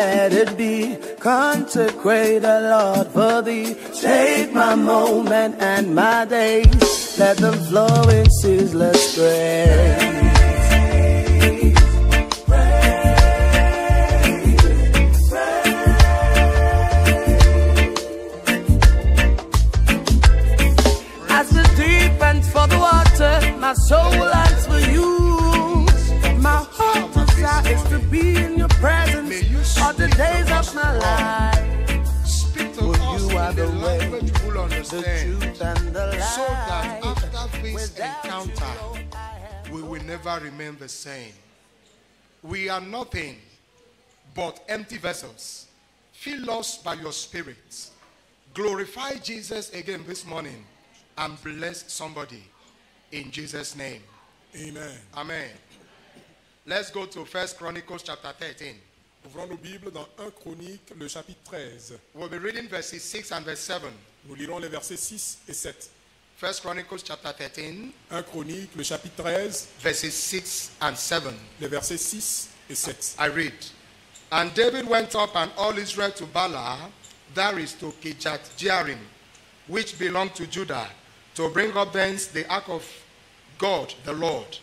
let it be. Consecrate a Lord for thee. Take my moment and my days. Let them flow in ceaseless praise. My soul longs for you. My heart desires to be in your presence all the days of my life. Speak to us in the language we'll understand, the truth and the light. so that after this encounter, we will never remain the same. We are nothing but empty vessels. Fill us by your Spirit. Glorify Jesus again this morning and bless somebody. In Jesus' name. Amen. Amen. Let's go to 1 Chronicles chapter 13. Ouvrons nos Bibles dans 1 Chroniques, le chapitre 13. We'll be reading verses 6 and verse 7. Nous lirons les versets 6 et 7. 1 Chronicles chapter 13. 1 Chroniques, le chapitre 13. Verses 6 and 7. Les versets 6 et 7. I read. And David went up and all Israel to Baalah, that is to Kirjath-jearim, which belonged to Judah, to bring up thence the ark of God the Lord,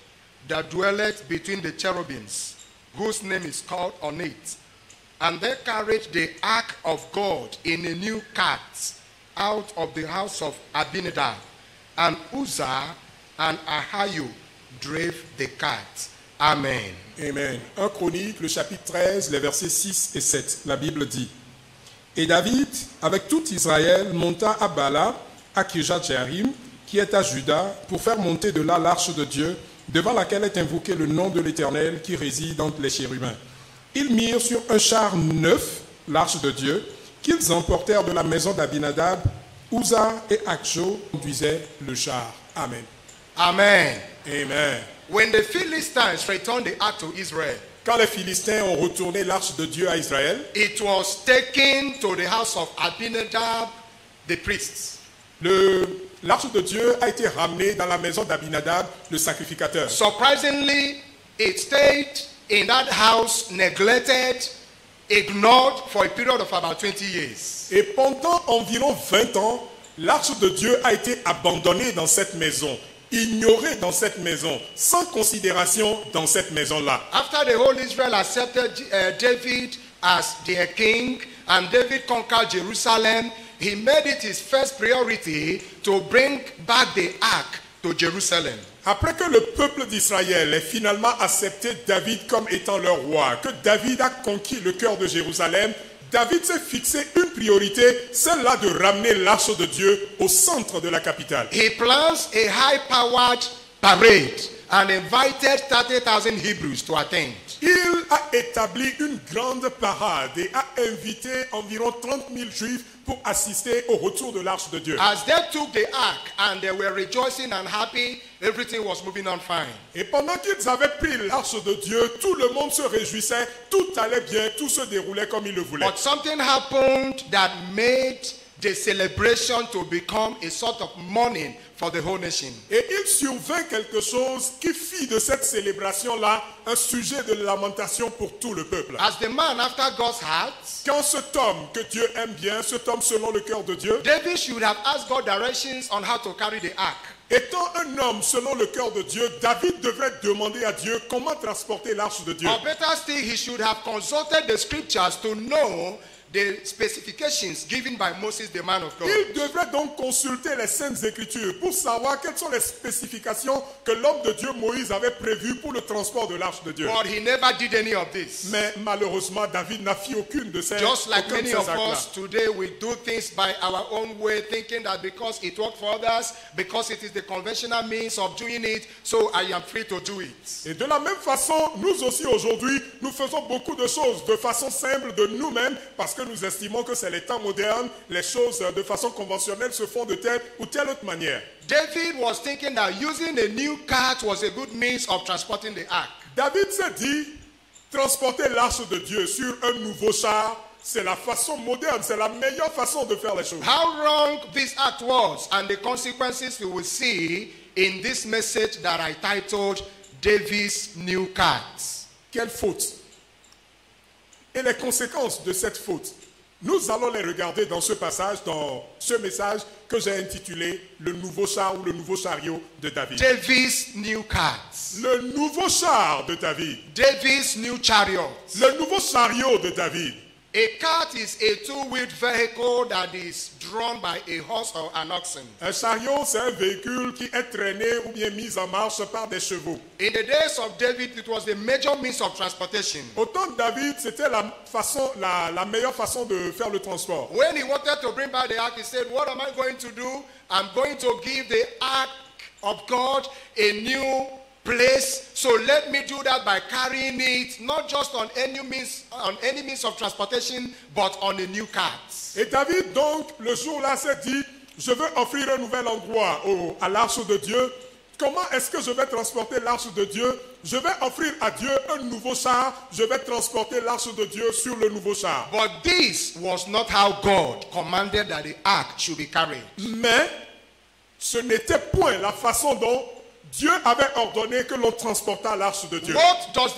that dwelleth between the cherubims, whose name is called on it. And they carried the ark of God in a new cart out of the house of Abinadab, and Uzzah and Ahiu drave the cart. Amen. Amen. 1 Chroniques, le chapitre 13, les versets 6 et 7. La Bible dit: Et David, avec tout Israël, monta à Baalah, à Kirjath-jearim, qui est à Juda, pour faire monter de là l'arche de Dieu, devant laquelle est invoqué le nom de l'Éternel qui réside entre les chérubins. Ils mirent sur un char neuf l'arche de Dieu, qu'ils emportèrent de la maison d'Abinadab. Uzzah et Achjo conduisaient le char. Amen. Amen. Amen. When the Philistines returned the ark to Israel, quand les Philistins ont retourné l'arche de Dieu à Israël, it was taken to the house of Abinadab, the priests. L'arche de Dieu a été ramenée dans la maison d'Abinadab, le sacrificateur. Surprisingly, it stayed in that house, neglected, ignored for a period of about 20 years. Et pendant environ 20 ans, l'arche de Dieu a été abandonnée dans cette maison, ignorée dans cette maison, sans considération dans cette maison-là. After the whole Israel accepted David as their king, and David conquered Jerusalem, he made it his first priority to bring back the ark to Jerusalem. Après que le peuple d'Israël ait finalement accepté David comme étant leur roi, que David a conquis le cœur de Jérusalem, David s'est fixé une priorité, celle-là de ramener l'arche de Dieu au centre de la capitale. He plans a high-powered parade and invited 30,000 Hebrews to attend. Il a établi une grande parade et a invité environ 30 000 Juifs pour assister au retour de l'arche de Dieu. As they took the ark and they were rejoicing and happy, everything was moving on fine. Et pendant qu'ils avaient pris l'arche de Dieu, tout le monde se réjouissait, tout allait bien, tout se déroulait comme il le voulait. But something happened that made the celebration to become a sort of mourning for the whole nation. Et il survint quelque chose qui fit de cette célébration-là un sujet de lamentation pour tout le peuple. As the man after God's heart, quand cet homme que Dieu aime bien, cet homme selon le cœur de Dieu, David should have asked God directions on how to carry the ark. Étant un homme selon le cœur de Dieu, David devrait demander à Dieu comment transporter l'arche de Dieu. Or better still, he should have consulted the scriptures to know the specifications given by Moses, the man of God. Il devrait donc consulter les Saintes Écritures pour savoir quelles sont les spécifications que l'homme de Dieu Moïse avait prévues pour le transport de l'arche de Dieu. But he never did any of this. Mais malheureusement, David n'a fait aucune de ces Just like aucun de many ces of actes-là. us today, we do things by our own way, thinking that because it worked for others, because it is the conventional means of doing it, so I am free to do it. Et de la même façon, nous aussi aujourd'hui, nous faisons beaucoup de choses de façon simple de nous-mêmes parce que nous estimons que c'est les temps modernes, les choses de façon conventionnelle se font de telle ou telle autre manière. David was thinking that using a new cart was a good means of transporting the ark. David s'est dit, transporter l'arche de Dieu sur un nouveau char, c'est la façon moderne, c'est la meilleure façon de faire les choses. How wrong this act was and the consequences we will see in this message that I titled David's New Cart. Quelle faute Et les conséquences de cette faute, nous allons les regarder dans ce passage, dans ce message que j'ai intitulé « Le nouveau char » ou « Le nouveau chariot de David ». David's new cart. Le nouveau char de David. David's new chariot. Le nouveau chariot de David. A cart is a two-wheeled vehicle that is drawn by a horse or an oxen. Un chariot, c'est un véhicule qui est traîné ou bien mis en marche par des chevaux. In the days of David, it was the major means of transportation. Au temps de David, c'était la meilleure façon de faire le transport. When he wanted to bring back the ark, he said, what am I going to do? I'm going to give the ark of God a new place, so let me do that by carrying it not just on any means of transportation, but on a new cart. Et David donc le jour-là s'est dit, je veux offrir un nouvel endroit à l'arche de Dieu. Comment est-ce que je vais transporter l'arche de Dieu? Je vais offrir à Dieu un nouveau char. Je vais transporter l'arche de Dieu sur le nouveau char. But this was not how God commanded that the ark should be carried. Mais ce n'était point la façon dont Dieu avait ordonné que l'on transportât l'arche de Dieu. What does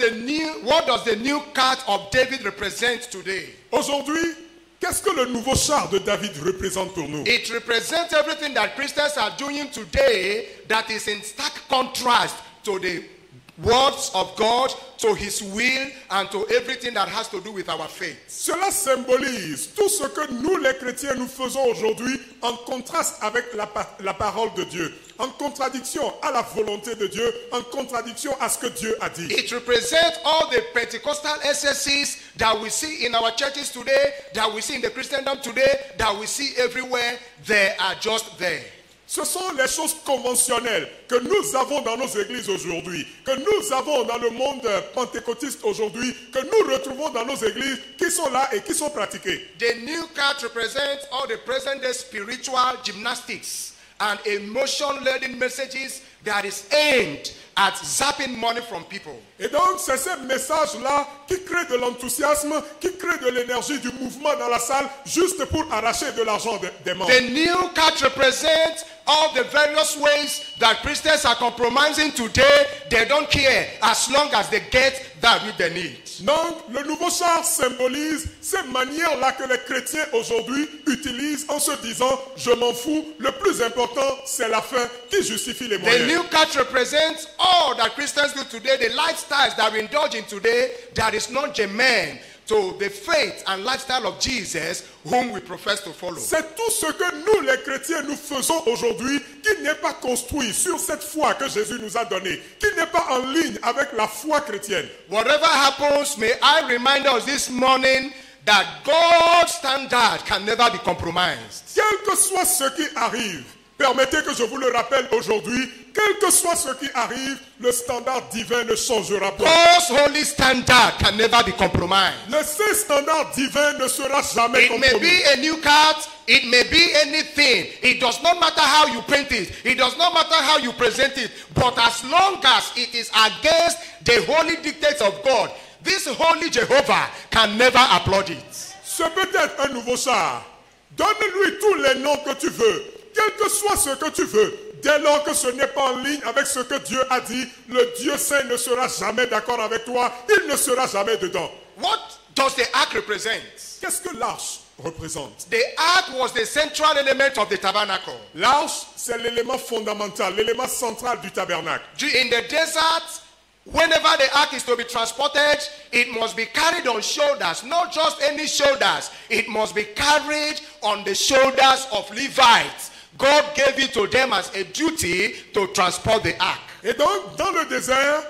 the new cart of David represent today? Aujourd'hui, qu'est-ce que le nouveau char de David représente pour nous? It represents everything that Christians are doing today that is in stark contrast to the words of God, to his will, and to everything that has to do with our faith. Cela symbolise tout ce que nous les chrétiens nous faisons aujourd'hui en contraste avec la parole de Dieu, en contradiction à la volonté de Dieu, en contradiction à ce que Dieu a dit. It represents all the Pentecostal excesses that we see in our churches today, that we see in the Christendom today, that we see everywhere. They are just there. Ce sont les choses conventionnelles que nous avons dans nos églises aujourd'hui, que nous avons dans le monde pentecôtiste aujourd'hui, que nous retrouvons dans nos églises, qui sont là et qui sont pratiquées. The new cart represents all the present-day spiritual gymnastics and emotion-laden messages that is aimed at zapping money from people. Et donc, c'est ces messages-là qui créent de l'enthousiasme, qui créent de l'énergie, du mouvement dans la salle, juste pour arracher de l'argent des membres. The new cart represents all the various ways that Christians are compromising today. They don't care as long as they get that which they need. Donc, le nouveau char symbolise ces manières-là que les chrétiens aujourd'hui utilisent en se disant « Je m'en fous, le plus important, c'est la fin qui justifie les The moyens. » new cart represents all that Christians do today, the lifestyles that we indulge in today that is not germane to the faith and lifestyle of Jesus whom we profess to follow. C'est tout ce que nous, les chrétiens, nous faisons aujourd'hui qui n'est pas construit sur cette foi que Jésus nous a donnée, qui n'est pas en ligne avec la foi chrétienne. Whatever happens, may I remind us this morning that God's standard can never be compromised. Quel que soit ce qui arrive, permettez que je vous le rappelle aujourd'hui, quel que soit ce qui arrive, le standard divin ne changera pas. God's holy standard can never be compromised. Le saint standard divin ne sera jamais It may compromis. be a new cart, it may be anything. It does not matter how you paint it. It does not matter how you present it. But as long as it is against the holy dictates of God, this holy Jehovah can never applaud it. Ce peut être un nouveau char. Donne-lui tous les noms que tu veux. Quel que soit ce que tu veux. Dès lors que ce n'est pas en ligne avec ce que Dieu a dit, le Dieu saint ne sera jamais d'accord avec toi. Il ne sera jamais dedans. What does the ark represent? Qu'est-ce que l'arche représente? The ark was the central element of the tabernacle. L'arche, c'est l'élément fondamental, l'élément central du tabernacle. In the desert, whenever the ark is to be transported, it must be carried on shoulders, not just any shoulders. It must be carried on the shoulders of Levites. God gave it to them as a duty to transport the ark. Et donc, dans le désert,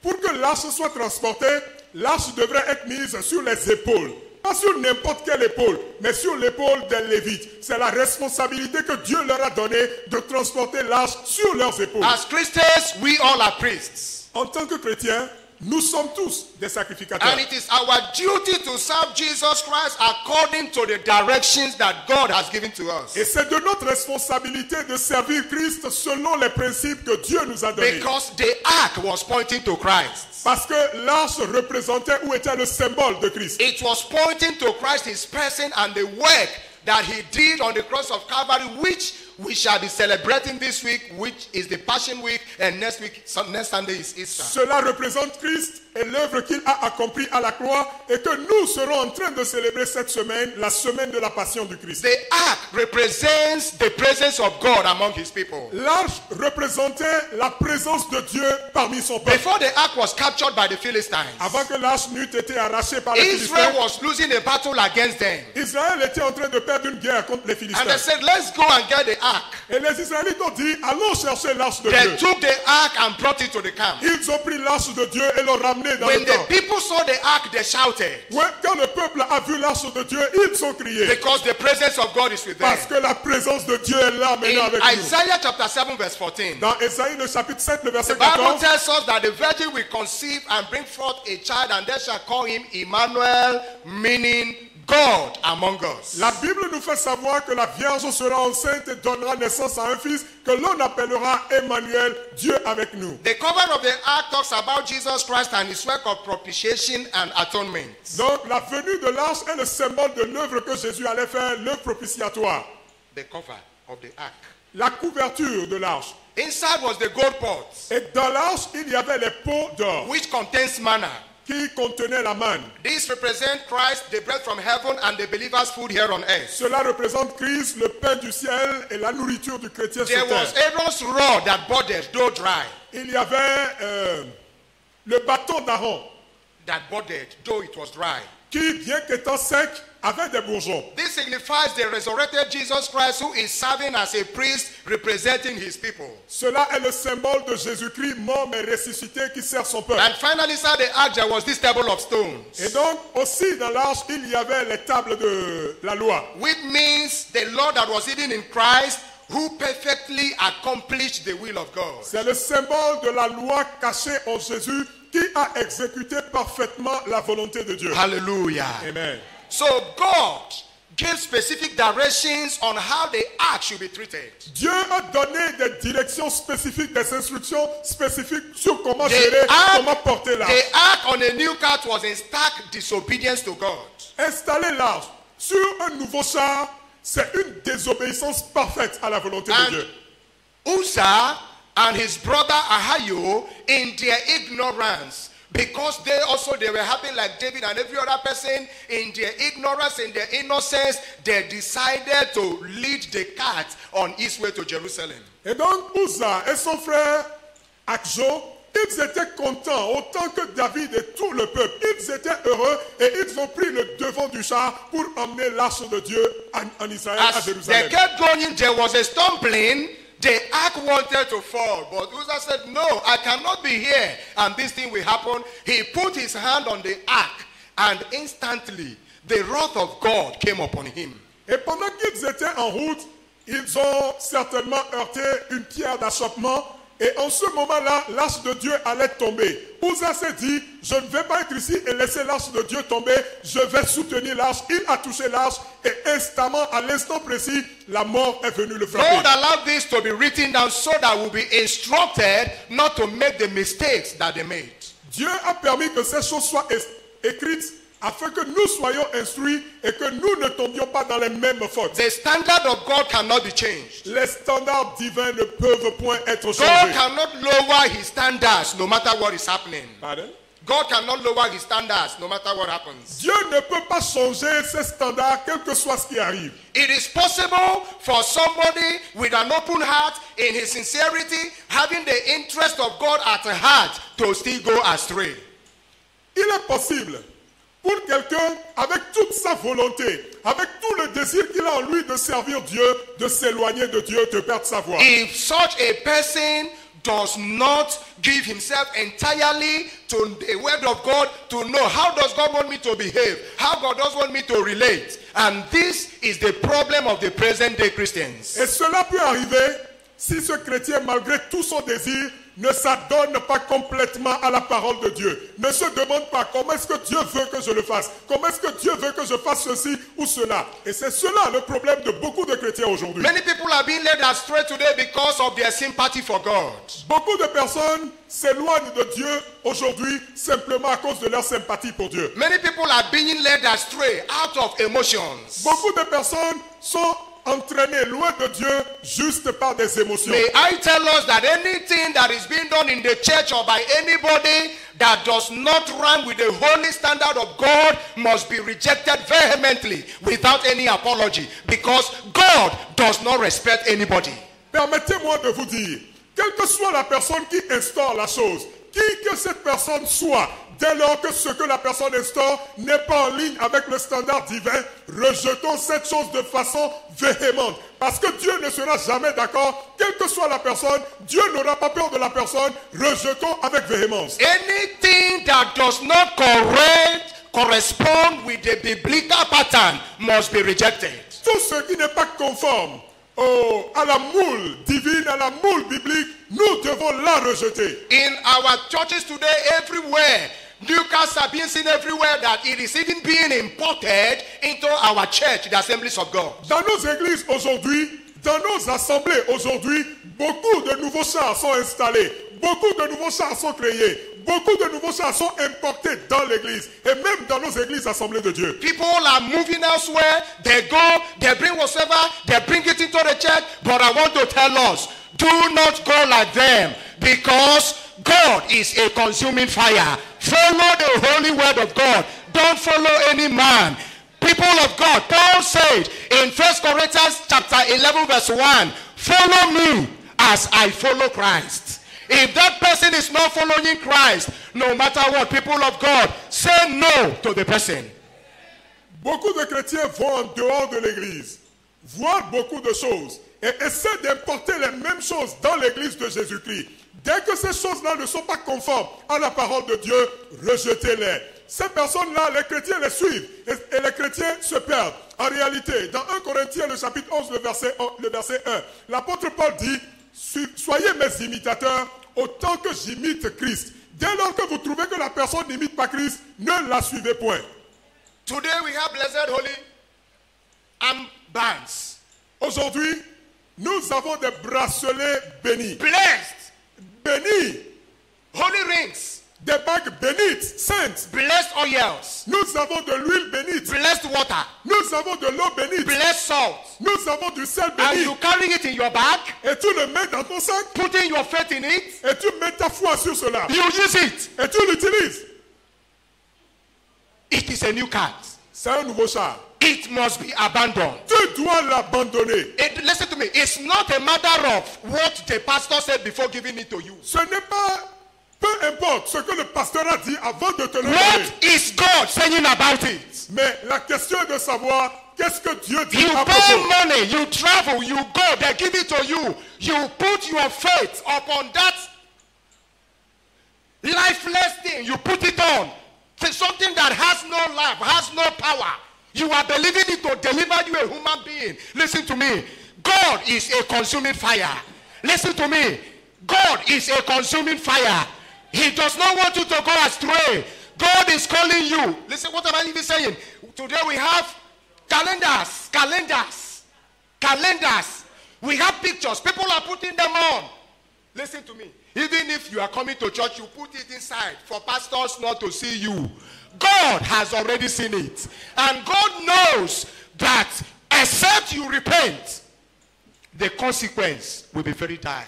pour que l'arche soit transportée, l'arche devrait être mise sur les épaules. Pas sur n'importe quelle épaule, mais sur l'épaule des Lévites. C'est la responsabilité que Dieu leur a donnée de transporter l'arche sur leurs épaules. As Christians, we all are priests. En tant que chrétiens, nous sommes tous des sacrificateurs. And it is our duty to serve Jesus Christ according to the directions that God has given to us. Et c'est de notre responsabilité de servir Christ selon les principes que Dieu nous a donnés. Because the ark was pointing to Christ. Parce que l'arche représentait ou était le symbole de Christ. It was pointing to Christ, his person, and the work that he did on the cross of Calvary, which we shall be celebrating this week, which is the Passion Week, and next Sunday is Easter. Cela représente Christ et l'œuvre qu'il a accomplie à la croix et que nous serons en train de célébrer cette semaine, la semaine de la passion du Christ. The ark represents the presence of God among his people. L'arche représentait la présence de Dieu parmi son peuple. Before the ark was captured by the Philistines, Avant que l'arche n'eût été arrachée par les Israel Philistins, was losing a battle against them. Israël était en train de perdre une guerre contre les And they Philistins. said, let's go and get the ark. Et les Israélites ont dit, allons chercher l'arche de They Dieu. took the ark and brought it to the camp. Ils ont pris l'arche de Dieu et l'ont ramenée dans When le the camp. people saw the ark, they shouted, Ouais, quand le peuple a vu l'arche de Dieu, ils ont crié. because the presence of God is with them. Parce que la présence de Dieu est là In maintenant avec nous. Isaiah chapter 7 verse 14, Dans Ésaïe, le chapitre 7, le verset the Bible 14, tells us that the virgin will conceive and bring forth a child, and they shall call him Emmanuel, meaning God among us. la Bible nous fait savoir que la Vierge sera enceinte et donnera naissance à un fils que l'on appellera Emmanuel, Dieu avec nous. The cover of the ark talks about Jesus Christ and his work of propitiation and atonement. Donc la venue de l'arche est le symbole de l'œuvre que Jésus allait faire, l'œuvre propitiatoire. The cover of the ark. La couverture de l'arche. Inside was the gold pot, Et dans l'arche, il y avait les pots d'or which contains manna. qui contenaient la manne. These represent Christ, the bread from heaven, and the believer's food here on earth. Cela représente Christ, le pain du ciel et la nourriture du chrétien There sur was terre. Aaron's rod that budded, though dry. Il y avait le bâton d'Aaron That budded, though it was dry. qui, bien qu'étant sec, avait des bourgeons. This signifies the resurrected Jesus Christ, who is serving as a priest representing his people. Cela est le symbole de Jésus-Christ mort mais ressuscité qui sert son peuple. And finally, inside the ark, there was this table of stones, Et donc, aussi dans l'arche, il y avait les tables de la loi. which means the law that was hidden in Christ, who perfectly accomplished the will of God. C'est le symbole de la loi cachée en Jésus qui a exécuté parfaitement la volonté de Dieu. Hallelujah. Amen. So God gave specific directions on how the ark should be treated. Dieu a donné des directions spécifiques, des instructions spécifiques sur comment The gérer, ark, comment porter l'arche. the ark on a new cart was in stark disobedience to God. Installer l'arche sur un nouveau char, c'est une désobéissance parfaite à la volonté de And Dieu. Uzzah and his brother Ahio, in their ignorance, because they were happy like David and every other person, in their ignorance, in their innocence, they decided to lead the cart on its way to Jerusalem. Et donc Uzzah et son frère Akjo, ils étaient contents autant que David et tout le peuple. Ils étaient heureux et ils ont pris le devant du char pour emmener l'arche de Dieu en Israël, à As they Jérusalem. kept going, there was a stumbling. The ark wanted to fall, but Uzzah said, no, I cannot be here, and this thing will happen. He put his hand on the ark, and instantly the wrath of God came upon him. Et pendant qu'ils étaient en route, ils ont certainement heurté une pierre d'achoppement. Et en ce moment-là, l'arche de Dieu allait tomber. Uzzah s'est dit, je ne vais pas être ici et laisser l'arche de Dieu tomber. Je vais soutenir l'arche. Il a touché l'arche et instamment, à l'instant précis, la mort est venue le frapper. God allowed this to be written down so that we'll be instructed not to make the mistakes that they made. Dieu a permis que ces choses soient écrites afin que nous soyons instruits et que nous ne tombions pas dans les mêmes fautes. The standard of God cannot be changed. Les standards divins ne peuvent point être God changés. cannot lower his standards no matter what is happening. Pardon? God cannot lower his standards no matter what happens. Dieu ne peut pas changer ses standards, quel que soit ce qui arrive. It is possible for somebody with an open heart, in his sincerity, having the interest of God at heart, to still go astray. Il est possible pour quelqu'un, avec toute sa volonté, avec tout le désir qu'il a en lui de servir Dieu, de s'éloigner de Dieu, de perdre sa voie. If such a person does not give himself entirely to the word of God, to know how does God want me to behave, how God does want me to relate. And this is the problem of the present day Christians. Et cela peut arriver si ce chrétien, malgré tout son désir, ne s'adonne pas complètement à la parole de Dieu. Ne se demande pas comment est-ce que Dieu veut que je le fasse. Comment est-ce que Dieu veut que je fasse ceci ou cela. Et c'est cela le problème de beaucoup de chrétiens aujourd'hui. Many people are being led astray today because of their sympathy for God. Beaucoup de personnes s'éloignent de Dieu aujourd'hui simplement à cause de leur sympathie pour Dieu. Many people are being led astray out of emotions. Beaucoup de personnes sont entraînés loin de Dieu juste par des émotions. May I tell us that anything that is being done in the church or by anybody that does not run with the holy standard of God must be rejected vehemently without any apology, because God does not respect anybody. Permettez-moi de vous dire, quelle que soit la personne qui instaure la chose, qui que cette personne soit, dès lors que ce que la personne instaure n'est pas en ligne avec le standard divin, rejetons cette chose de façon véhémente. Parce que Dieu ne sera jamais d'accord, quelle que soit la personne, Dieu n'aura pas peur de la personne, rejetons avec véhémence. Anything that does not correspond with the biblical pattern must be rejected. Tout ce qui n'est pas conforme à la moule divine, à la moule biblique, nous devons la rejeter. In our churches today, everywhere, new cars are being seen everywhere, that it is even being imported into our church, the Assemblies of God. Dans nos églises aujourd'hui, dans nos assemblées aujourd'hui, beaucoup de nouveaux chars sont installés, beaucoup de nouveaux chars sont créés. Beaucoup de nouveaux chars sont importés dans l'église et même dans nos églises assemblées de Dieu. People are moving elsewhere. They go, they bring whatever, they bring it into the church. But I want to tell us, do not go like them, because God is a consuming fire. Follow the holy word of God. Don't follow any man. People of God, Paul said in 1 Corinthians chapter 11 verse 1, follow me as I follow Christ. If that person is not following Christ, no matter what, people of God, say no to the person. Beaucoup de chrétiens vont en dehors de l'église, voient beaucoup de choses et essaient d'importer les mêmes choses dans l'église de Jésus-Christ. Dès que ces choses-là ne sont pas conformes à la parole de Dieu, rejetez-les. Ces personnes-là, les chrétiens les suivent et les chrétiens se perdent. En réalité, dans 1 Corinthiens, le chapitre 11, le verset 1, l'apôtre Paul dit, soyez mes imitateurs autant que j'imite Christ. Dès lors que vous trouvez que la personne n'imite pas Christ, ne la suivez point. Today we have blessed holy armbands. Aujourd'hui, nous avons des bracelets bénis. Blessed. Bénis. Holy rings. Des bagues bénites, saintes. Blessed oils. Nous avons de l'huile bénite. Blessed water. Nous avons de l'eau bénite. Blessed salt. Nous avons du sel And béni. you carry it in your bag. Et tu le mets dans ton sac. Putting your faith in it. Et tu mets ta foi sur cela. You use it. Et tu l'utilises. It is a new card. C'est un nouveau char. It must be abandoned. Tu dois l'abandonner. Listen to me. It's not a matter of what the pastor said before giving it to you. Ce n'est pas, peu importe ce que le pasteur a dit avant de te le donner. What is God saying about it? Mais la question est de savoir qu'est-ce que Dieu dit You à pay propos. money, you travel, you go, they give it to you. You put your faith upon that lifeless thing. You put it on. Something that has no life, has no power. You are believing it to deliver you a human being. Listen to me. God is a consuming fire. Listen to me. God is a consuming fire. He does not want you to go astray. God is calling you. Listen, what am I even saying? Today we have calendars. We have pictures. People are putting them on. Listen to me. Even if you are coming to church, you put it inside for pastors not to see you. God has already seen it. And God knows that except you repent, the consequence will be very dire.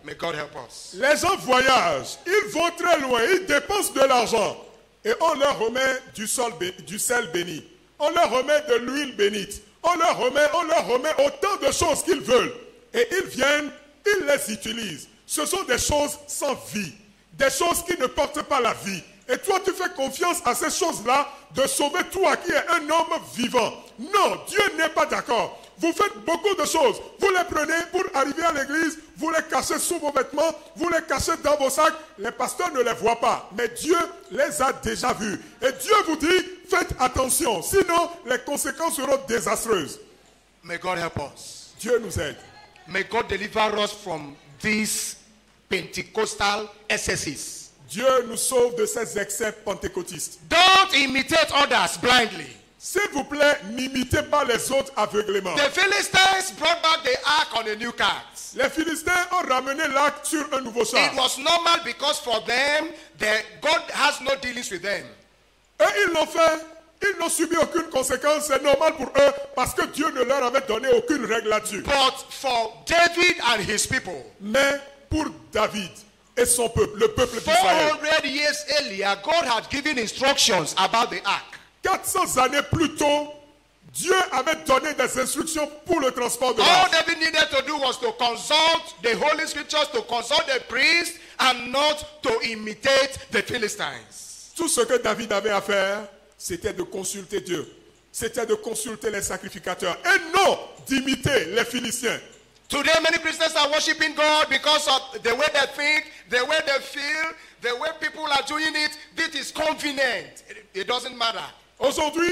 May God help us. Les gens voyagent, ils vont très loin, ils dépensent de l'argent. Et on leur remet du sel béni. On leur remet de l'huile bénite. On leur remet autant de choses qu'ils veulent. Et ils viennent, ils les utilisent. Ce sont des choses sans vie. Des choses qui ne portent pas la vie. Et toi, tu fais confiance à ces choses-là de sauver toi qui es un homme vivant. Non, Dieu n'est pas d'accord. Vous faites beaucoup de choses. Vous les prenez pour arriver à l'église, vous les cachez sous vos vêtements, vous les cachez dans vos sacs. Les pasteurs ne les voient pas, mais Dieu les a déjà vus. Et Dieu vous dit, faites attention, sinon les conséquences seront désastreuses. May God help us. Dieu nous aide. May God deliver us from these Pentecostal excesses. Dieu nous sauve de ces excès pentecôtistes. Don't imitate others blindly. S'il vous plaît, n'imitez pas les autres aveuglément. The Philistines brought back the ark on a new cart. Les Philistins ont ramené l'arc sur un nouveau char. It was normal because for them, God has no dealings with them. Et ils l'ont fait. Ils n'ont subi aucune conséquence, c'est normal pour eux parce que Dieu ne leur avait donné aucune règle là-dessus. But for David and his people, Mais pour David et son peuple, le peuple d'Israël, 400 years earlier, God had given instructions about the ark. 400 années plus tôt, Dieu avait donné des instructions pour le transport de All l'arche. David needed to do was to consult the Holy Scriptures, to consult the priest, and not to imitate the Philistines. Tout ce que David avait à faire, c'était de consulter Dieu. C'était de consulter les sacrificateurs et non d'imiter les Philistins. Today, many Christians are worshiping God because of the way they think, the way they feel, the way people are doing it. This is convenient. It doesn't matter. Aujourd'hui,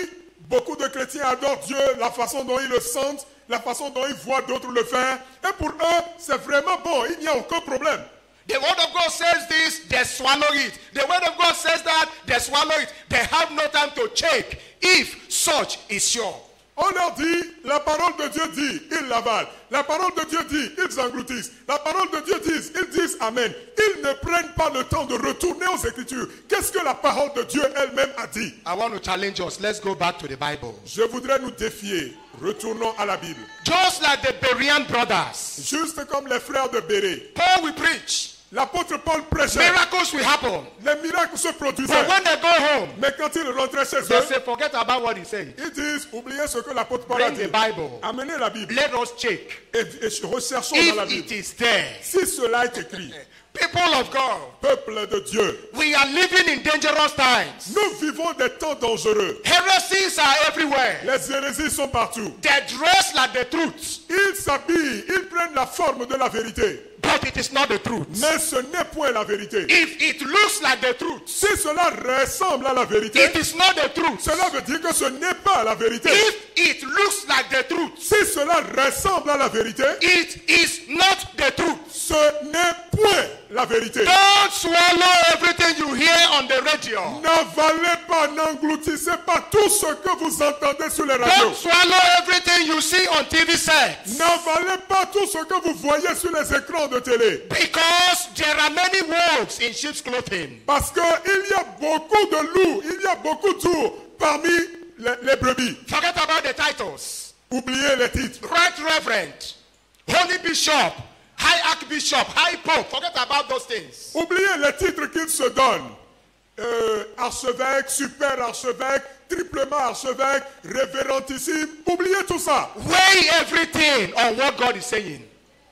beaucoup de chrétiens adorent Dieu, la façon dont ils le sentent, la façon dont ils voient d'autres le faire. Et pour eux, c'est vraiment bon, il n'y a aucun problème. The word of God says this, they swallow it. The word of God says that, they swallow it. They have no time to check if such is sure. On leur dit, la parole de Dieu dit, ils l'avalent. La parole de Dieu dit, ils engloutissent. La parole de Dieu dit, ils disent Amen. Ils ne prennent pas le temps de retourner aux Écritures. Qu'est-ce que la parole de Dieu elle-même a dit? I want to challenge us. Let's go back to the Bible. Je voudrais nous défier. Retournons à la Bible. Just like the Berean brothers, Juste comme les frères de Bérée. Paul will preach. L'apôtre Paul prêchait. Miracles will happen. Les miracles se produisaient. But when they go home, Mais quand ils rentraient chez they eux, say, forget about what he said. ils disent, oubliez ce que l'apôtre Paul a Bring dit. the Bible. Amenez la Bible. Let us check Et recherchons dans la if it Bible. is there. Si cela est écrit, People of God, peuple de Dieu, we are living in dangerous times. nous vivons des temps dangereux. Heresies are everywhere. Les hérésies sont partout. They dress like the truth, Ils s'habillent, ils prennent la forme de la vérité. but it is not the truth. Mais ce n'est point la vérité. If it looks like the truth, Si cela ressemble à la vérité, it is not the truth. cela veut dire que ce n'est pas la vérité. If it looks like the truth, Si cela ressemble à la vérité, it is not the truth. ce n'est point la vérité. Don't swallow everything you hear on the radio. N'avalez pas, n'engloutissez pas tout ce que vous entendez sur les Don't radios. swallow everything you see on TV sets. N'avalez pas tout ce que vous voyez sur les écrans de télé. Because there are many wolves in sheep's clothing. Parce qu'il y a beaucoup de loups, il y a beaucoup d'ours parmi les brebis. Forget about the titles. Oubliez les titres. Right Reverend, Holy Bishop, High Archbishop, High Pope. Forget about those things. Oubliez les titres qu'ils se donnent. Archevêque, super archevêque, triplement archevêque, révérendissime. Oubliez tout ça. Weigh everything on what God is saying.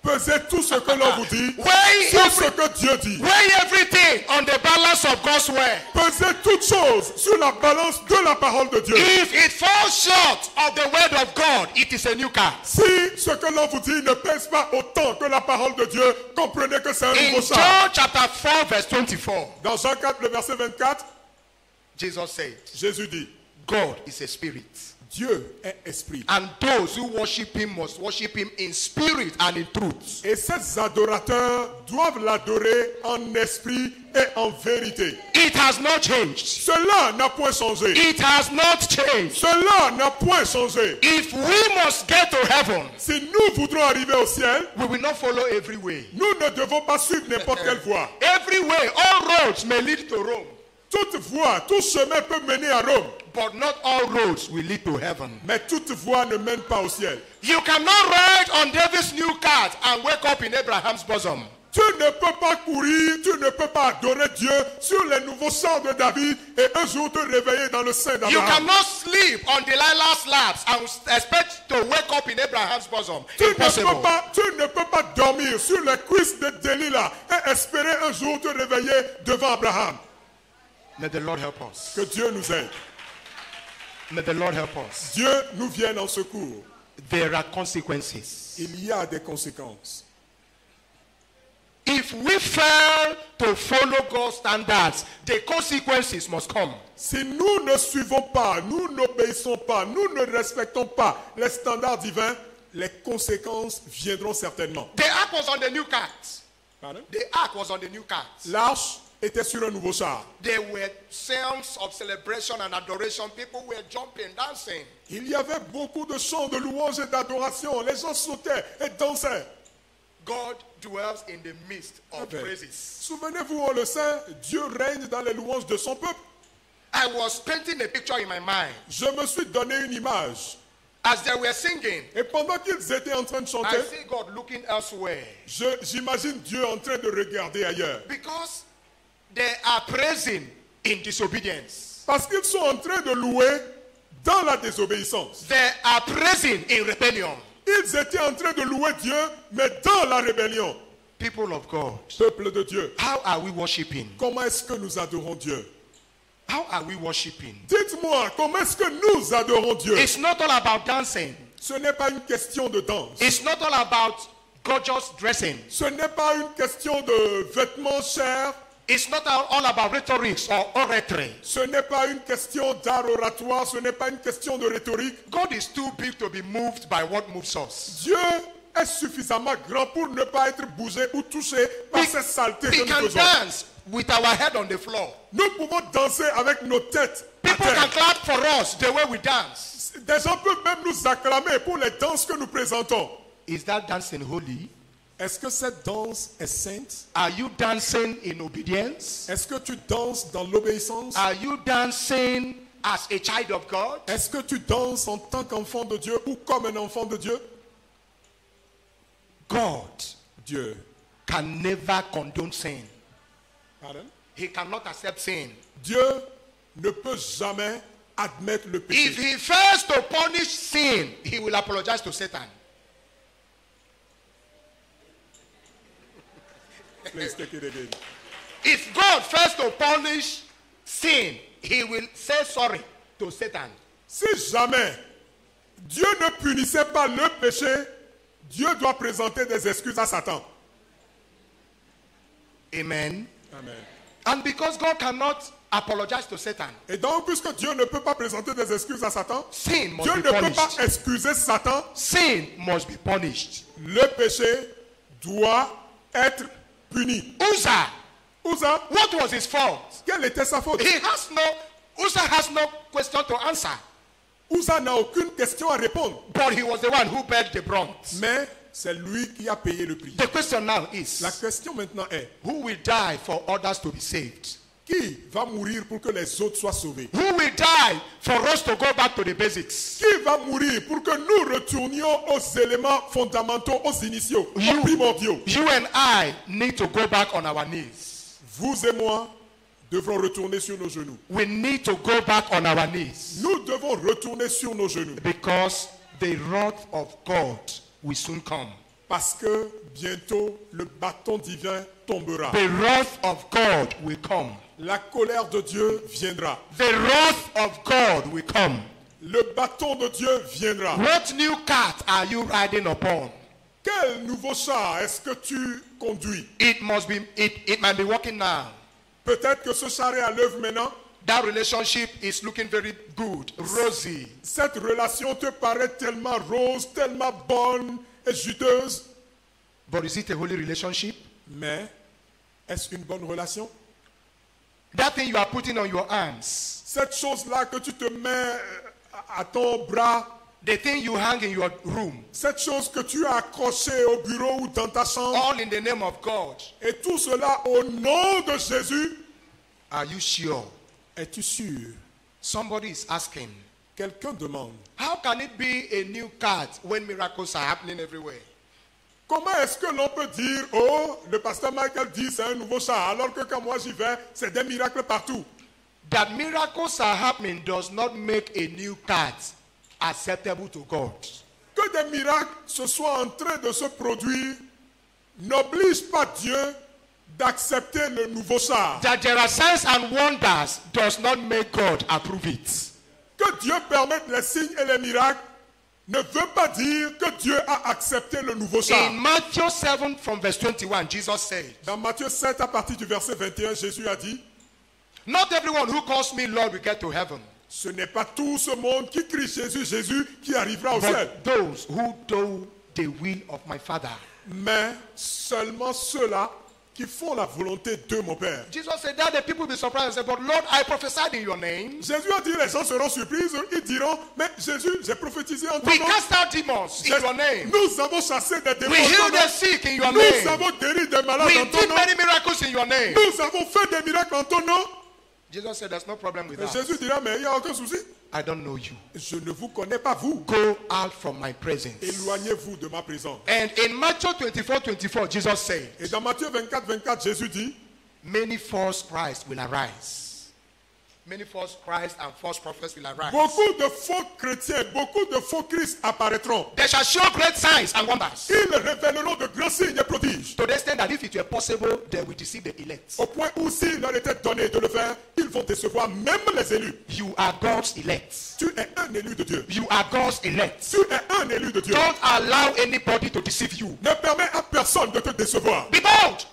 Pesez tout ce que l'on vous dit Weigh sur ce que Dieu dit. Weigh everything on the balance of God's word. Pesez toutes choses sur la balance de la parole de Dieu. If it falls short of the word of God, it is a new car. Si ce que l'on vous dit ne pèse pas autant que la parole de Dieu, comprenez que c'est un In nouveau char. John chapter 4 verse 24, Dans Jean 4, le verset 24, Jesus said, Jésus dit, God is a spirit. Dieu est esprit. And those who worship him must worship him in spirit and in truth. Et ces adorateurs doivent l'adorer en esprit et en vérité. It has not changed. Cela n'a point changé. It has not changed. Cela n'a point changé. If we must get to heaven, Si nous voudrons arriver au ciel, we will not follow every way. nous ne devons pas suivre n'importe quelle voie. Every way, all roads may lead to Rome, Toute voie, tout chemin peut mener à Rome. but not all roads will lead to heaven. Mais toute voie ne mène pas au ciel. You cannot ride on David's new cart and wake up in Abraham's bosom. Tu ne peux pas courir, tu ne peux pas adorer Dieu sur les nouveaux chars de David et un jour te réveiller dans le sein You d'Abraham. cannot sleep on Delilah's laps and expect to wake up in Abraham's bosom. Tu Impossible. ne peux pas dormir sur les cuisses de Delilah et espérer un jour te réveiller devant Abraham. May the Lord help us. Que Dieu nous aide. May the Lord help us. Dieu nous vienne en secours. There are consequences. Il y a des conséquences. If we fail to follow God's standards, the consequences must come. Si nous ne suivons pas, nous n'obéissons pas, nous ne respectons pas les standards divins, les conséquences viendront certainement. The ark was on the new cart. Pardon? The ark was on the new cart. L'arche était sur un nouveau char. There were sounds of celebration and adoration. People were jumping, dancing. Il y avait beaucoup de chants de louanges et d'adoration. Les gens sautaient et dansaient. God dwells in the midst of Amen. praises. Souvenez-vous, on le sait, Dieu règne dans les louanges de son peuple. I was painting a picture in my mind. Je me suis donné une image. As they were singing, Et pendant qu'ils étaient en train de I chanter, see God looking elsewhere. j'imagine Dieu en train de regarder ailleurs. Because they are praising in disobedience. Parce qu'ils sont en train de louer dans la désobéissance. They are praising in rebellion. Ils étaient en train de louer Dieu, mais dans la rébellion. People of God, Peuple de Dieu, how are we worshiping? comment est-ce que nous adorons Dieu? How are we worshiping? Dites-moi, comment est-ce que nous adorons Dieu? It's not all about dancing. Ce n'est pas une question de danse. It's not all about gorgeous dressing. Ce n'est pas une question de vêtements chers. It's not all about rhetorics or oratory. Ce n'est pas une question d'art oratoire. Ce n'est pas une question de rhétorique. God is too big to be moved by what moves us. Dieu est suffisamment grand pour ne pas être bougé ou touché par ces saletés que We nous can faisons. dance with our head on the floor. Nous pouvons danser avec nos têtes à People can terre. clap for us the way we dance. Des gens peuvent même nous acclamer pour les danses que nous présentons. Is that dancing holy? Est-ce que cette danse est sainte? Are you dancing in obedience? Est-ce que tu danses dans l'obéissance? Are you dancing as a child of God? Est-ce que tu danses en tant qu'enfant de Dieu ou comme un enfant de Dieu? God Dieu. can never condone sin. Pardon? He cannot accept sin. Dieu ne peut jamais admettre le péché. If he fails to punish sin, he will apologize to Satan. Please take it again. If God fails to punish sin, he will say sorry to Satan. Si jamais Dieu ne punissait pas le péché, Dieu doit présenter des excuses à Satan. Amen. Amen. And because God cannot apologize to Satan, Et donc, puisque Dieu ne peut pas présenter des excuses à Satan, sin must Dieu be ne peut pas punished. excuser Satan. Sin must be punished. Le péché doit être puni. Uzzah, Uzzah, what was his fault? quelle était sa faute? Uzzah has no question to answer. Uzzah n'a aucune question à répondre. But he was the one who paid the brunt. Mais c'est lui qui a payé le prix. The question now is, La question maintenant est, who will die for others to be saved? qui va mourir pour que les autres soient sauvés? Who will die for us to go back to the basics? Qui va mourir pour que nous retournions aux éléments fondamentaux, aux initiaux, aux primordiaux? You and I need to go back on our knees. Vous et moi devrons retourner sur nos genoux. We need to go back on our knees. Nous devons retourner sur nos genoux. Because the wrath of God will soon come. Parce que bientôt le bâton divin tombera. The wrath of God will come. La colère de Dieu viendra. The wrath of God will come. Le bâton de Dieu viendra. What new cart are you riding upon? Quel nouveau char est-ce que tu conduis? It might be working now. Peut-être que ce char est à l'œuvre maintenant. That relationship is looking very good, rosy. Cette relation te paraît tellement rose, tellement bonne et juteuse. But is it a holy relationship? Mais est-ce une bonne relation? That thing you are putting on your arms, Cette chose-là que tu te mets à ton bras, the thing you hang in your room, cette chose que tu as accrochée au bureau ou dans ta chambre, all in the name of God. et tout cela au nom de Jésus, Are you sure? es-tu sûr? Somebody is asking, Quelqu'un demande, how can it be a new cart when miracles are happening everywhere? comment est-ce que l'on peut dire, oh, le pasteur Michael dit c'est un nouveau char, alors que quand moi j'y vais, c'est des miracles partout. That miracles are happening does not make a new cart acceptable to God. Que des miracles se soient en train de se produire n'oblige pas Dieu d'accepter le nouveau char. That there are signs and wonders does not make God approve it. Que Dieu permette les signes et les miracles ne veut pas dire que Dieu a accepté le nouveau char. In Matthew 7 from verse 21, Jesus said, Dans Matthieu 7 à partir du verset 21, Jésus a dit, not everyone who calls me Lord will get to heaven, ce n'est pas tout ce monde qui crie Jésus, Jésus qui arrivera au ciel, but those who do the will of my Father. mais seulement ceux-là qui font la volonté de mon Père. Jesus said that the people will be surprised and say, but Lord, I prophesied in your name. Jésus a dit, les gens seront surpris, ils diront, mais Jésus, j'ai prophétisé en ton We nom. cast out demons in your name. Nous avons chassé des démons We en healed ton nom. the sick in your Nous name. avons guéri des malades We en ton did nom. many miracles in your name. Nous avons fait des miracles en ton nom. Jesus said, there's no problem with Et that. Jésus dira, mais il n'y a aucun souci. I don't know you. Je ne vous connais pas vous. Go out from my presence. Éloignez-vous de ma présence. And in Matthew 24, Jesus said, Et dans Matthieu 24, 24, Jésus dit, many false Christs will arise. Many false Christs and false prophets will arise. beaucoup de faux chrétiens, beaucoup de faux Christ apparaîtront. They shall show great signs and wonders. Ils révéleront de grands signes et prodiges. To the extent that if it were possible, they will deceive the elect. Au point où s'il leur était donné de le faire, ils vont décevoir même les élus. You are God's elect. Tu es un élu de Dieu. You are God's elect. Tu es un élu de Dieu. Don't allow anybody to deceive you. Ne permets à personne de te décevoir. Be bold.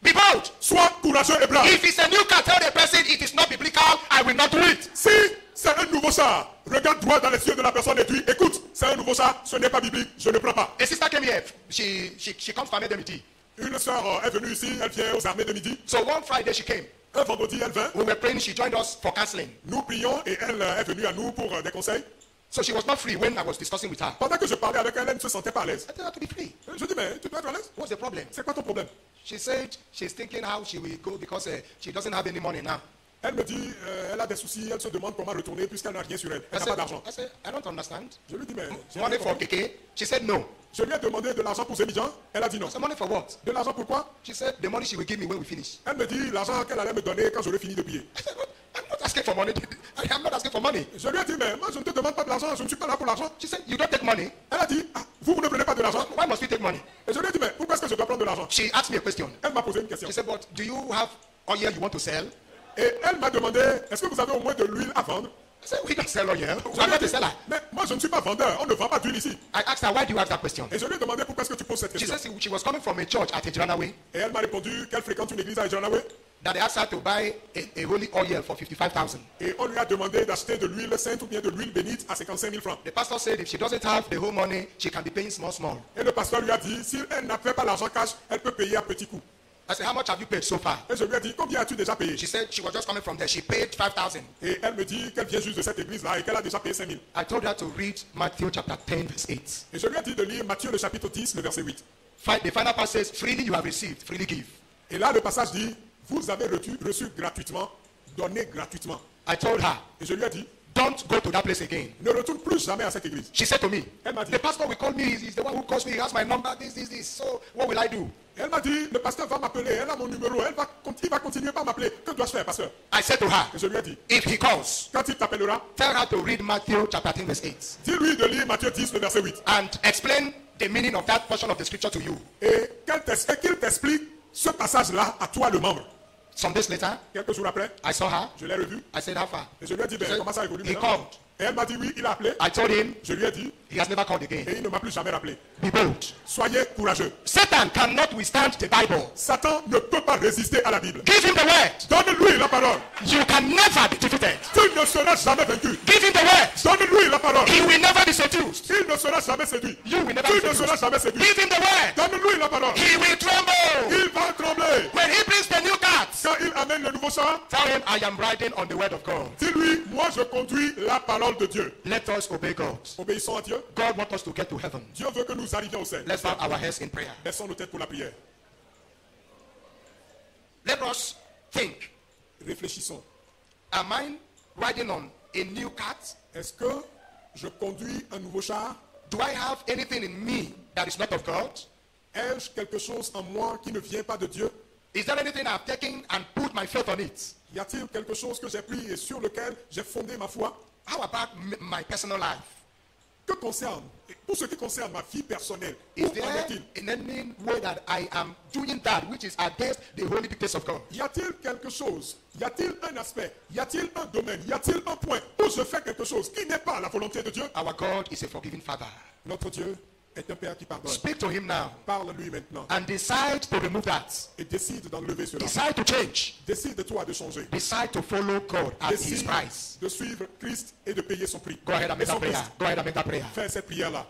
Be bold. Sois courageux et brave. If it's a new car, tell the person it is not biblical, I will not do it. Si c'est un nouveau char, regarde droit dans les yeux de la personne et dis, écoute, c'est un nouveau char, ce n'est pas biblique, je ne prends pas. A sister came here. She comes to Army de Midi. Une sœur est venue ici, elle vient aux armées de midi. So one Friday she came. Un vendredi, elle vint. We were praying, she joined us for counseling. Nous prions et elle est venue à nous pour des conseils. So she was not free when I was discussing with her. Pendant que je parlais avec elle, elle ne se sentait pas à l'aise. I told her to be free. Je dis, mais tu dois être à l'aise. What's the problem? C'est quoi ton problème? She said she's thinking how she will go because she doesn't have any money now. Elle me dit, elle a des soucis, elle se demande comment retourner puisqu'elle n'a rien sur elle. Elle n'a pas d'argent. I said, I don't understand. Je lui dis, mais... Money for Keke? She said no. Je lui ai demandé de l'argent pour Zémidjan. Elle a dit non. I said, money for what? De l'argent pour quoi? She said the money she will give me when we finish. Elle me dit l'argent qu'elle allait me donner quand j'aurai fini de prier. I said, I'm not asking for money. I'm not asking for money. Je lui ai dit, mais moi je ne te demande pas de l'argent, je ne suis pas là pour l'argent. She said, you don't take money? Elle a dit, ah, vous ne prenez pas de l'argent? Why must we take money? Et je lui ai dit, mais pourquoi est-ce que je dois prendre de l'argent? She asked me a question. Elle m'a posé une question. She said, but do you have oil you want to sell? Et elle m'a demandé, est-ce que vous avez au moins de l'huile à vendre? I said, we don't sell oil. Je I'm lui ai not a dit, seller. mais moi je ne suis pas vendeur, on ne vend pas d'huile ici. I asked her, why do you ask that question? Et je lui ai demandé pourquoi est-ce que tu poses cette She question. said she was coming from a church at Ejranaway. Et elle m'a répondu qu'elle fréquente une église à Ejranaway. That they asked her to buy a holy oil for 55,000. Et on lui a demandé d'acheter de l'huile sainte ou bien de l'huile bénite à 55 000 francs. The pastor said if she doesn't have the whole money, she can be paying small. Et le pasteur lui a dit, si elle n'a fait pas l'argent cash, elle peut payer à petit coup. I said, how much have you paid so far? Et je lui ai dit, combien as-tu déjà payé? She said she was just coming from there. She paid 5,000. Et elle me dit qu'elle vient juste de cette église-là et qu'elle a déjà payé 5 000. I told her to read Matthew chapter 10, verse 8. Et je lui ai dit de lire Matthieu le chapitre 10, le verset 8. The final part says, freely you have received, freely give. Et là, le passage dit, vous avez reçu gratuitement, donnez gratuitement. I told her, Et je lui ai dit, don't go to that place again. ne retourne plus jamais à cette église. She said to me, Elle m'a dit, the pastor will call me. He's the one who calls me. He has my number, this. So what will I do? elle m'a dit, le pasteur va m'appeler, elle a mon numéro, il va continuer par m'appeler. Que dois-je faire, pasteur? I said to her, Et je lui ai dit, if he calls, quand il t'appellera, tell her to read Matthew chapter 10, verse 8. dis-lui de lire Matthieu 10, le verset 8. And explain the meaning of that portion of the scripture to you. Et qu'il t'explique ce passage-là à toi, le membre. Some days later, Quelques jours après, I saw her. je l'ai revu. I said, how far? Et je lui ai dit, ben, comment ça évolue He maintenant? called. Et elle m'a dit, oui, il a appelé. I told him, Je lui ai dit, he has never called again. et il ne m'a plus jamais rappelé. Be bold. Soyez courageux. Satan cannot withstand the Bible. Satan ne peut pas résister à la Bible. Give him the word. Donne-lui la parole. You can never be defeated. Tu ne seras jamais vaincu. Give him the word. Donne-lui la parole. He will never be seduced. Il ne sera jamais séduit. You will never Tu be ne seras seduced. jamais séduit. Give him the word. Donne-lui la parole. He will tremble. Il va trembler. When he brings the new cards, Quand il amène le nouveau char, tell him I am riding on the word of God. dis-lui, moi je conduis la parole de Dieu. Let us obey God. Obéissons à Dieu. God wants us to get to heaven. Dieu veut que nous arrivions au ciel. Let's bow our heads in prayer. Baissons nos têtes pour la prière. Let us think. Réfléchissons. Am I riding on a new cart? Est-ce que je conduis un nouveau char? Do I have anything in me that is not of God? Ai-je quelque chose en moi qui ne vient pas de Dieu? Is there anything I've taken and put my faith on it? Y a-t-il quelque chose que j'ai pris et sur lequel j'ai fondé ma foi? How about my personal life? Que concerne, pour ce qui concerne ma vie personnelle, où Is en there est-il? in any way that I am doing that which is against the holy dictates of God? Y a-t-il quelque chose? Y a-t-il un aspect? Y a-t-il un domaine? Y a-t-il un point où je fais quelque chose qui n'est pas la volonté de Dieu? Our God is a forgiving Father. Notre Dieu est un Père qui pardonne. Speak to him now Parle-lui maintenant and decide to remove that. et décide d'enlever cela. Decide to change. Décide-toi de changer. Decide to follow God at his Décide price. de suivre Christ et de payer son prix. Go ahead and make Et son that prayer. Christ. Go ahead and make that prayer. Fais cette prière-là.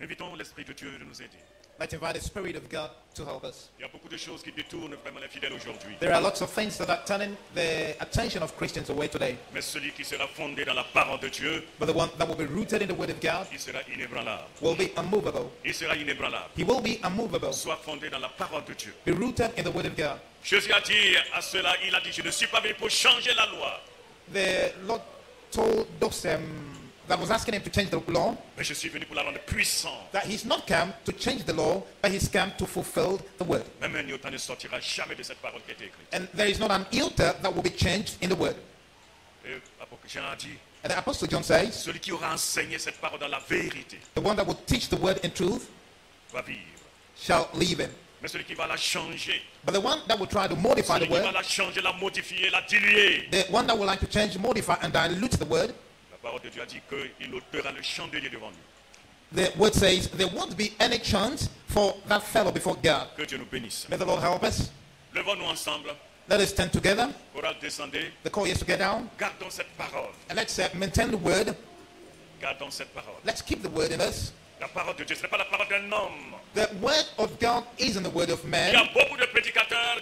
Invitons l'Esprit de Dieu de nous aider. Let's invite the Spirit of God to help us. Il y a beaucoup de choses qui détournent vraiment les fidèles aujourd'hui. There are lots of things that are turning the attention of Christians away today. Mais celui qui sera fondé dans la parole de Dieu, But the one that will be rooted in the Word of God il sera inébranlable. will be unmovable. Il sera inébranlable. He will be unmovable. Soit fondé dans la parole de Dieu. Be rooted in the Word of God. Jésus a dit à cela, il a dit, je ne suis pas venu pour changer la loi, The Lord told those that was asking him to change the law mais je suis venu pour la rendre puissante. that he's not come to change the law, but he's come to fulfill the Word. Même un iota ne sortira jamais de cette parole qui a été écrite. And there is not an iota that will be changed in the Word. Et l'apôtre Jean a dit, And the Apostle John says, celui qui aura enseigné cette parole dans la vérité the one that will teach the Word in truth va vivre. shall live in. Mais celui qui va la changer, But the one that will try to modify the celui qui va Word, la changer, la modifier, la diluer, the one that will like to change, modify, and dilute the Word, la parole de Dieu a dit qu'il ôtera le chandelier devant lui. the Word says there won't be any chance for that fellow before God. Que Dieu nous bénisse. May the Lord help us. Levons-nous ensemble. Let us stand together. Chorale, descendez. The call is to get down. Gardons cette parole. And let's maintain the Word. Gardons cette parole. Let's keep the Word in us. La parole de Dieu, ce n'est pas la parole d'un homme. The Word of God isn't the Word of Il y a man. beaucoup de prédicateurs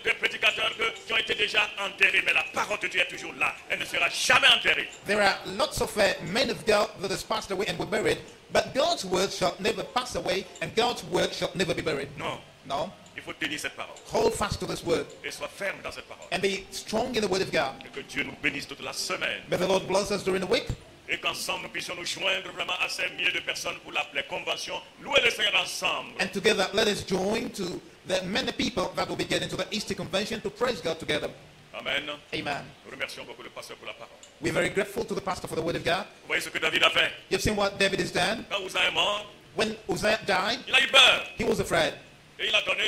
qui ont été déjà enterrés, mais la parole de Dieu est toujours là. Elle ne sera jamais enterrée. There are lots of men of God that has passed away and were buried, but God's Word shall never pass away, and God's Word shall never be buried. Non, No. il faut tenir cette parole Hold fast to this Word et sois ferme dans cette parole. and be strong in the Word of God. Et que Dieu nous bénisse toute la semaine. May the Lord bless us during the week. Et qu'ensemble nous puissions nous joindre vraiment à ces milliers de personnes pour les conventions. Louer le Seigneur ensemble. And together, let us join to the many people that will be getting to the Easter Convention to praise God together. Amen. Amen. Nous remercions beaucoup le pasteur pour la parole. We're very grateful to the pastor for the Word of God. Vous voyez ce que David a fait. You've seen what David has done. Quand Uzzah est mort, When Uzziah died, il a eu peur. he was afraid. Et il a donné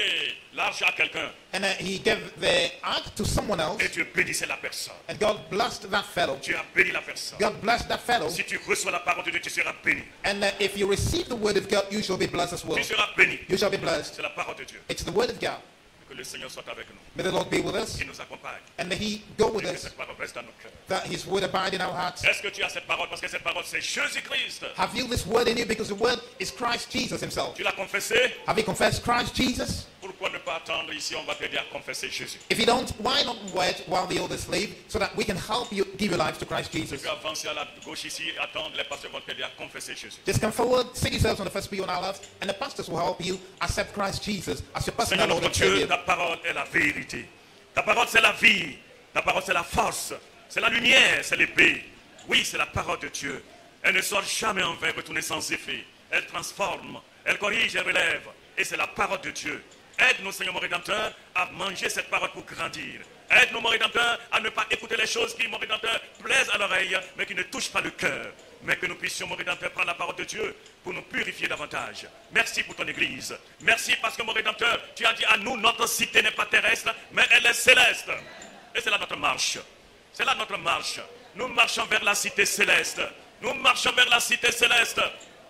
l'argent à quelqu'un. And he gave the ark to someone else. Et Dieu bénissait la personne. And God blessed that fellow. Dieu a béni la personne. God blessed that fellow. Si tu reçois la parole de Dieu, tu seras béni. And if you receive the Word of God, you shall be blessed as well. Tu seras béni. You shall be blessed. C'est la parole de Dieu. It's the Word of God. Que le Seigneur soit avec nous. May the Lord be with us. Qu'il nous accompagne. And may He go with Et que us. cette parole reste dans nos cœurs. That His Word abide in our hearts. Est-ce que tu as cette parole? Parce que cette parole, c'est Jésus-Christ. Have you this Word in you? Because the Word is Christ Jesus Himself. Tu l'as confessé? Have you confessed Christ Jesus? Pourquoi ne pas attendre ici? On va t'aider à confesser Jésus. If you don't, why not wait while the others leave so that we can help you give your life to Christ Tu Jesus? peux avancer à la gauche ici, attendre, les pasteurs vont t'aider à confesser Jésus. Just come forward, sit yourselves on the first pew on our left, and the pastors will help you accept Christ Jesus as your personal Seigneur Lord notre and Dieu, Savior. ta parole est la vérité. Ta parole, c'est la vie. Ta parole, c'est la force. C'est la lumière, c'est l'épée. Oui, c'est la parole de Dieu. Elle ne sort jamais en vain, retourner sans effet. Elle transforme, elle corrige, elle relève. Et c'est la parole de Dieu. Aide-nous, Seigneur mon Rédempteur, à manger cette parole pour grandir. Aide-nous, mon Rédempteur, à ne pas écouter les choses qui, mon Rédempteur, plaisent à l'oreille, mais qui ne touchent pas le cœur. Mais que nous puissions, mon Rédempteur, prendre la parole de Dieu pour nous purifier davantage. Merci pour ton Église. Merci parce que, mon Rédempteur, tu as dit à nous, notre cité n'est pas terrestre, mais elle est céleste. Et c'est là notre marche. C'est là notre marche. Nous marchons vers la cité céleste. Nous marchons vers la cité céleste.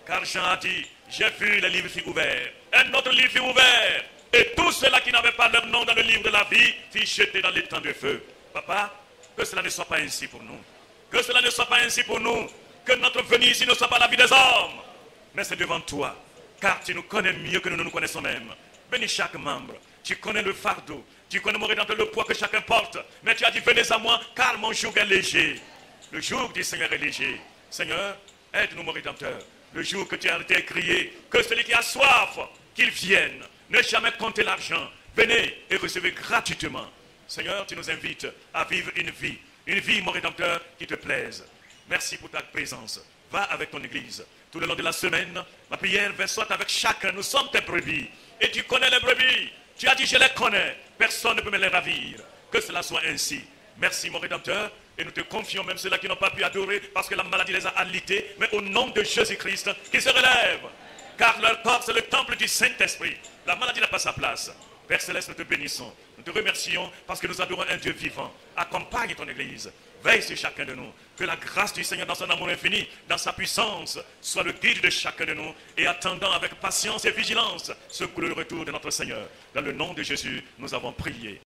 Car Jean a dit, j'ai vu le livre fut ouvert. Un autre livre fut ouvert. Et tous ceux-là qui n'avaient pas leur nom dans le livre de la vie furent jetés dans les temps de feu. Papa, que cela ne soit pas ainsi pour nous. Que cela ne soit pas ainsi pour nous. Que notre venue ici ne soit pas la vie des hommes. Mais c'est devant toi. Car tu nous connais mieux que nous ne nous connaissons même. Bénis chaque membre. Tu connais le fardeau. Tu connais, mon Rédempteur, le poids que chacun porte. Mais tu as dit, venez à moi, car mon joug est léger. Le joug du Seigneur est léger. Seigneur, aide-nous, mon Rédempteur. Le jour que tu as été crié, que celui qui a soif, qu'il vienne. Ne jamais compter l'argent. Venez et recevez gratuitement. Seigneur, tu nous invites à vivre une vie, mon Rédempteur, qui te plaise. Merci pour ta présence. Va avec ton Église. Tout le long de la semaine, ma prière soit avec chacun. Nous sommes tes brebis. Et tu connais les brebis. Tu as dit, je les connais. Personne ne peut me les ravir. Que cela soit ainsi. Merci, mon Rédempteur. Et nous te confions même ceux-là qui n'ont pas pu adorer parce que la maladie les a alités. Mais au nom de Jésus-Christ, qu'ils se relèvent. Car leur corps, c'est le temple du Saint-Esprit. La maladie n'a pas sa place. Père Céleste, nous te bénissons. Nous te remercions parce que nous adorons un Dieu vivant. Accompagne ton Église. Veille sur chacun de nous. Que la grâce du Seigneur dans son amour infini, dans sa puissance, soit le guide de chacun de nous. Et attendant avec patience et vigilance ce que le retour de notre Seigneur. Dans le nom de Jésus, nous avons prié.